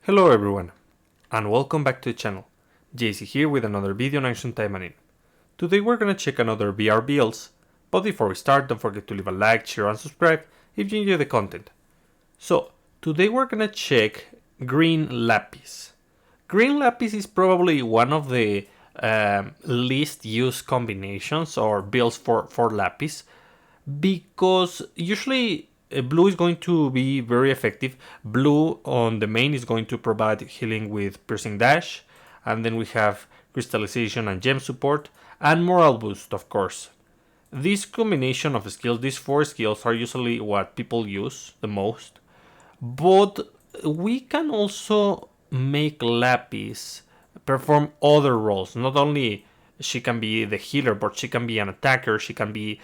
Hello everyone, and welcome back to the channel. JC here with another video on Ancient Taimanin. Today we're gonna check another VR builds, but before we start, don't forget to leave a like, share and subscribe if you enjoy the content. So, today we're gonna check Green Lapis. Green Lapis is probably one of the least used combinations or builds for Lapis, because usually blue is going to be very effective. Blue on the main is going to provide healing with piercing dash, and then we have crystallization and gem support and morale boost, of course. This combination of skills, these four skills, are usually what people use the most, but we can also make Lapis perform other roles. Not only she can be the healer, but she can be an attacker. She can be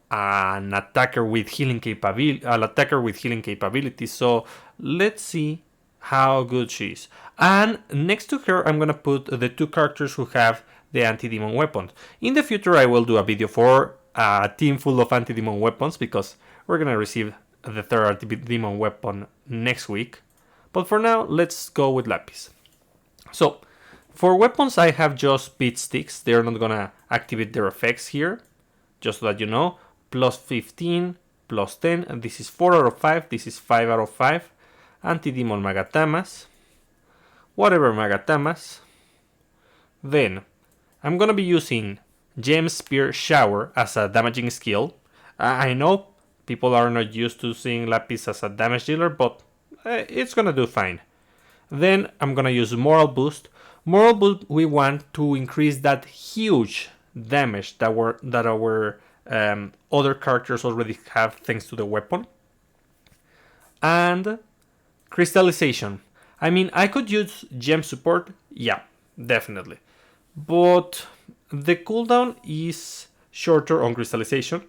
an attacker with healing capabilities. So let's see how good she is. And next to her, I'm gonna put the two characters who have the anti-demon weapons. In the future, I will do a video for a team full of anti-demon weapons, because we're gonna receive the third anti-demon weapon next week. But for now, let's go with Lapis. So, for weapons, I have just beat sticks. They're not gonna activate their effects here, just so that you know. Plus 15, plus 10, and this is 4 out of 5, this is 5 out of 5. Anti-demon Magatamas. Whatever Magatamas. Then, I'm gonna be using Gem Spear Shower as a damaging skill. I know people are not used to seeing Lapis as a damage dealer, but it's gonna do fine. Then I'm gonna use Moral Boost. Moral Boost, we want to increase that huge damage that our other characters already have thanks to the weapon. And crystallization. I mean, I could use gem support, yeah, definitely. But the cooldown is shorter on crystallization,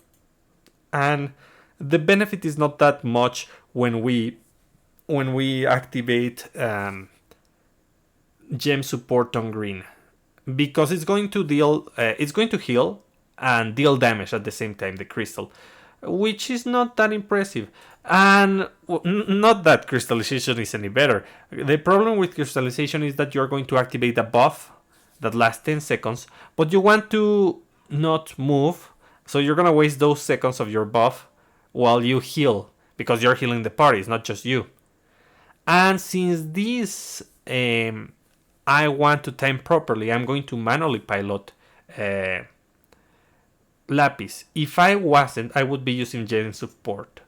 and the benefit is not that much when we activate gem support on green, because it's going to heal and deal damage at the same time, the crystal, which is not that impressive. And not that crystallization is any better. The problem with crystallization is that you're going to activate a buff that lasts 10 seconds, but you want to not move, so you're gonna waste those seconds of your buff while you heal, because you're healing the party, it's not just you. And since this I want to time properly, I'm going to manually pilot Lapis. If I wasn't, I would be using Gem support.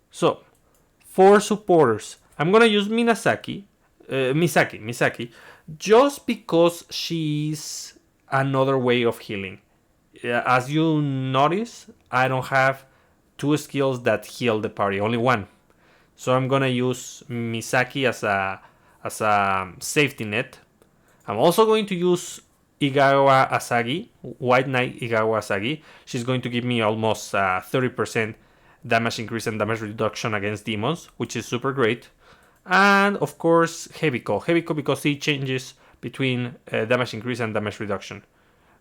So, for supporters, I'm gonna use Misaki, just because she's another way of healing. As you notice, I don't have two skills that heal the party, only one. So I'm gonna use Misaki as a safety net. I'm also going to use Igawa Asagi, White Knight Igawa Asagi. She's going to give me almost 30% damage increase and damage reduction against demons, which is super great. And of course, Heviko because he changes between damage increase and damage reduction.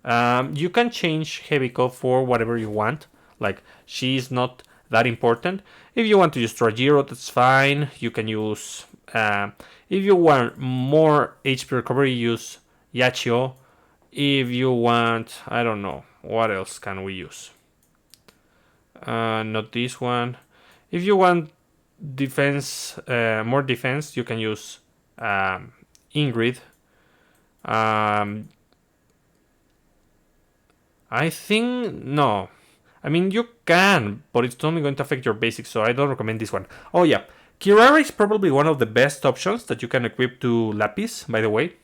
You can change Heviko for whatever you want. Like, she's not that important. If you want to use Trajiro, that's fine. You can use, if you want more HP recovery, use Yachio. If you want, I don't know, what else can we use? Not this one. If you want defense, more defense, you can use Ingrid. I think, no. I mean, you can, but it's only going to affect your basics, so I don't recommend this one. Oh yeah, Kirara is probably one of the best options that you can equip to Lapis, by the way,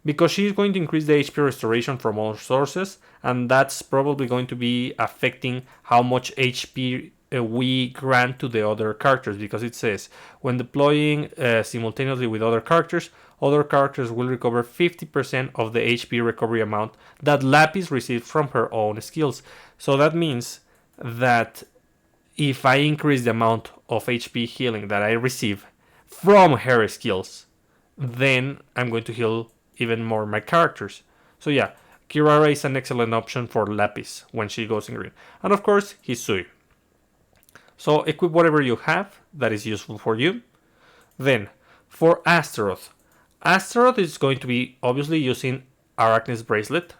because she's going to increase the HP restoration from all sources, and that's probably going to be affecting how much HP we grant to the other characters, because it says, when deploying simultaneously with other characters will recover 50% of the HP recovery amount that Lapis received from her own skills. So that means that if I increase the amount of HP healing that I receive from her skills, then I'm going to heal even more my characters. So yeah, Kirara is an excellent option for Lapis when she goes in green. And of course, Hisui. So equip whatever you have that is useful for you. Then, For Astaroth, Astaroth is going to be obviously using Arachne's bracelet.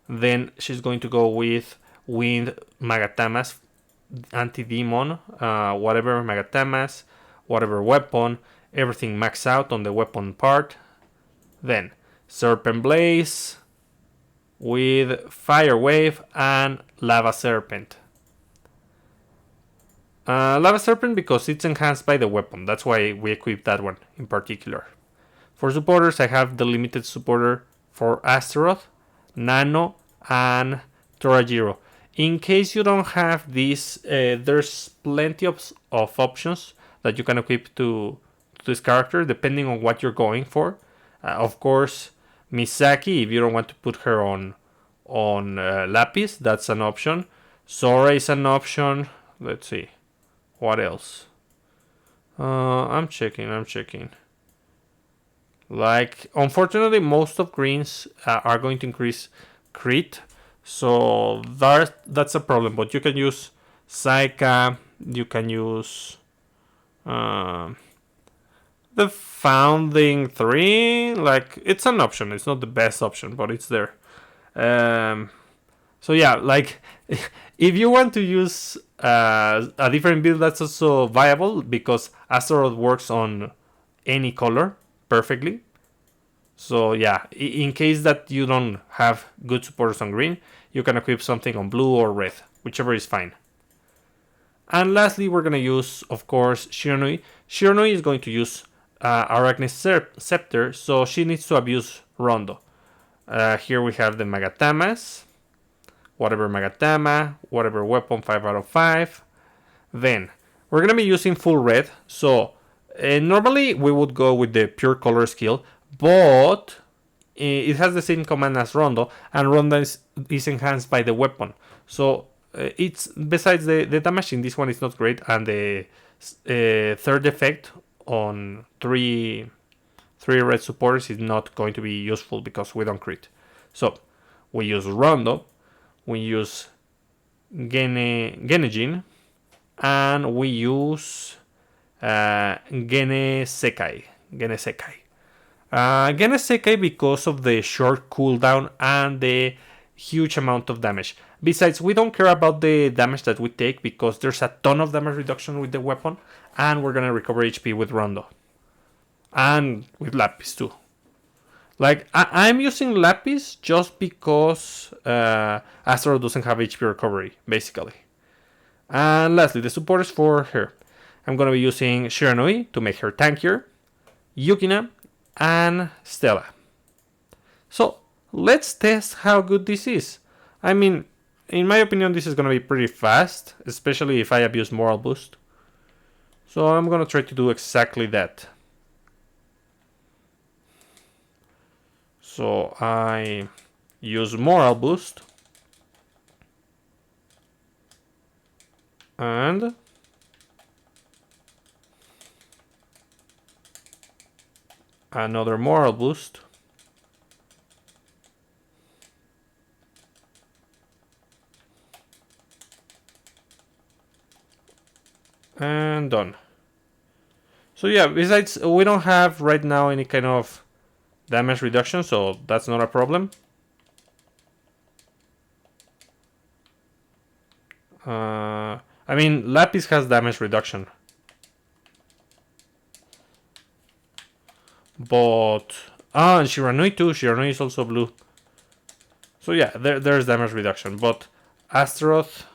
Then she's going to go with Wind Magatama's anti-demon, whatever Magatama's, whatever weapon, everything max out on the weapon part. Then Serpent Blaze with Fire Wave and Lava Serpent. Lava Serpent because it's enhanced by the weapon. That's why we equip that one in particular. For supporters, I have the limited supporter for Astaroth, Nano, and Torajiro. In case you don't have these, there's plenty of options that you can equip to this character depending on what you're going for. Of course, Misaki, if you don't want to put her on Lapis, that's an option. Sora is an option. Let's see. What else? I'm checking. Like, unfortunately, most of greens are going to increase crit, so that's a problem. But you can use Saika, you can use the Founding 3. Like, it's an option. It's not the best option, but it's there. So yeah, like, if you want to use a different build, that's also viable because Astaroth works on any color perfectly. So yeah, in case that you don't have good supporters on green, you can equip something on blue or red, whichever is fine. And lastly, we're going to use, of course, Shiranui. Shiranui is going to use Arachne's Scepter, so she needs to abuse Rondo. Here we have the Magatamas. Whatever Magatama, whatever weapon, 5 out of 5. Then, we're going to be using full red. So, normally we would go with the pure color skill, but it has the same command as Rondo, and Rondo is enhanced by the weapon. So, it's besides the damage in this one is not great, and the third effect on three red supporters is not going to be useful because we don't crit. So, we use Rondo. We use Genejin, and we use Genesekai. Genesekai because of the short cooldown and the huge amount of damage. Besides, we don't care about the damage that we take because there's a ton of damage reduction with the weapon, and we're gonna recover HP with Rondo. And with Lapis too. Like, I'm using Lapis just because Astaroth doesn't have HP recovery, basically. And lastly, the supporters for her. I'm going to be using Shiranui to make her tankier, Yukina, and Stella. So, let's test how good this is. I mean, in my opinion, this is going to be pretty fast, especially if I abuse Moral Boost. So I'm going to try to do exactly that. So I use Moral Boost and another Moral Boost and done. So yeah, besides we don't have right now any kind of damage reduction, so that's not a problem. I mean, Lapis has damage reduction. But... and Shiranui too. Shiranui is also blue. So yeah, there's damage reduction. But Astaroth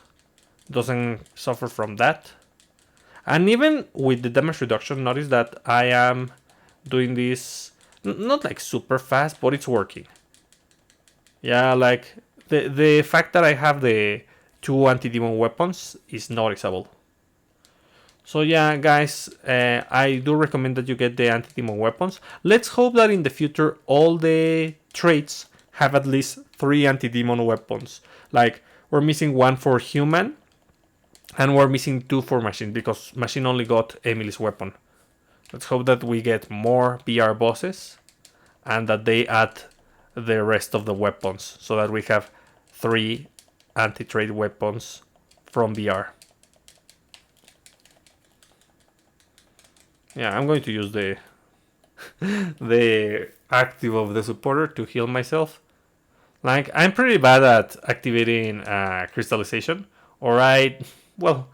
doesn't suffer from that. And even with the damage reduction, notice that I am doing this... not like super fast, but it's working. Yeah, like the fact that I have the 2 anti-demon weapons is noticeable. So yeah, guys, I do recommend that you get the anti-demon weapons. Let's hope that in the future all the traits have at least 3 anti-demon weapons. Like, we're missing 1 for human, and we're missing 2 for machine, because machine only got Emily's weapon. Let's hope that we get more BR bosses and that they add the rest of the weapons so that we have 3 anti-trade weapons from BR. Yeah, I'm going to use the the active of the supporter to heal myself. Like, I'm pretty bad at activating crystallization. Alright, well,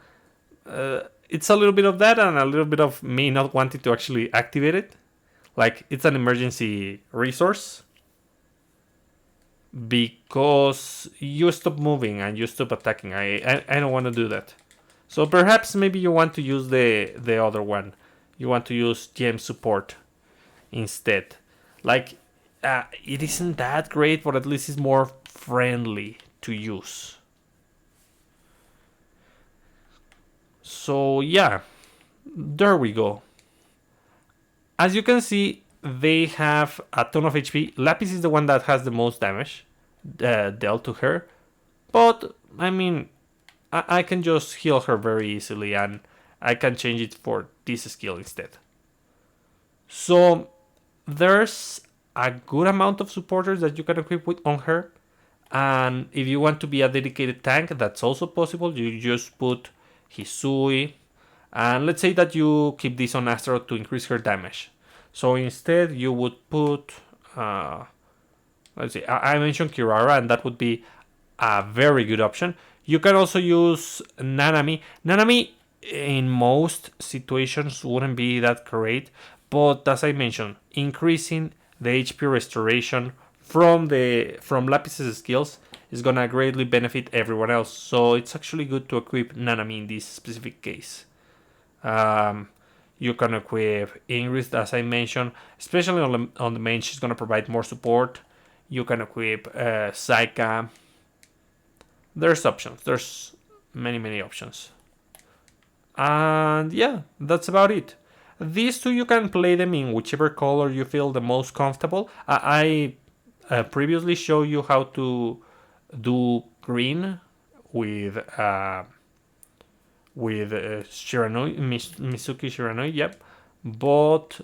it's a little bit of that and a little bit of me not wanting to actually activate it. Like, it's an emergency resource because you stop moving and you stop attacking. I don't want to do that. So perhaps maybe you want to use the other one. You want to use gem support instead. Like, it isn't that great, but at least it's more friendly to use. So yeah, there we go. As you can see, they have a ton of HP. Lapis is the one that has the most damage dealt to her. But, I mean, I can just heal her very easily and I can change it for this skill instead. So, there's a good amount of supporters that you can equip with on her. And if you want to be a dedicated tank, that's also possible. You just put Hisui. And let's say that you keep this on Astaroth to increase her damage. So instead, you would put, let's see, I mentioned Kirara, and that would be a very good option. You can also use Nanami. Nanami, in most situations, wouldn't be that great, but as I mentioned, increasing the HP restoration from Lapis's skills is gonna greatly benefit everyone else. So it's actually good to equip Nanami in this specific case. You can equip Ingrid, as I mentioned, especially on the main. She's gonna provide more support. You can equip Saika. There's options. There's many options. And yeah, that's about it. These two, you can play them in whichever color you feel the most comfortable. I previously showed you how to do green with Shiranui, Mizuki Shiranui, yep. But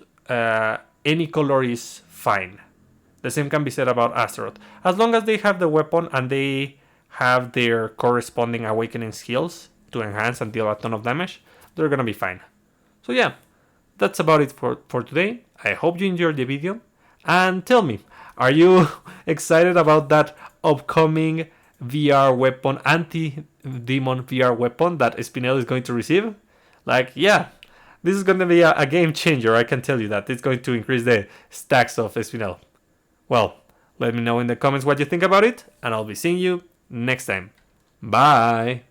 any color is fine. The same can be said about Astaroth. As long as they have the weapon and they have their corresponding awakening skills to enhance and deal a ton of damage, they're gonna be fine. So yeah, that's about it for today. I hope you enjoyed the video. And tell me, are you excited about that upcoming VR weapon, anti-demon VR weapon that Espinel is going to receive? Like, yeah, this is going to be a game changer, I can tell you that. It's going to increase the stacks of Espinel. Well, let me know in the comments what you think about it, and I'll be seeing you next time. Bye!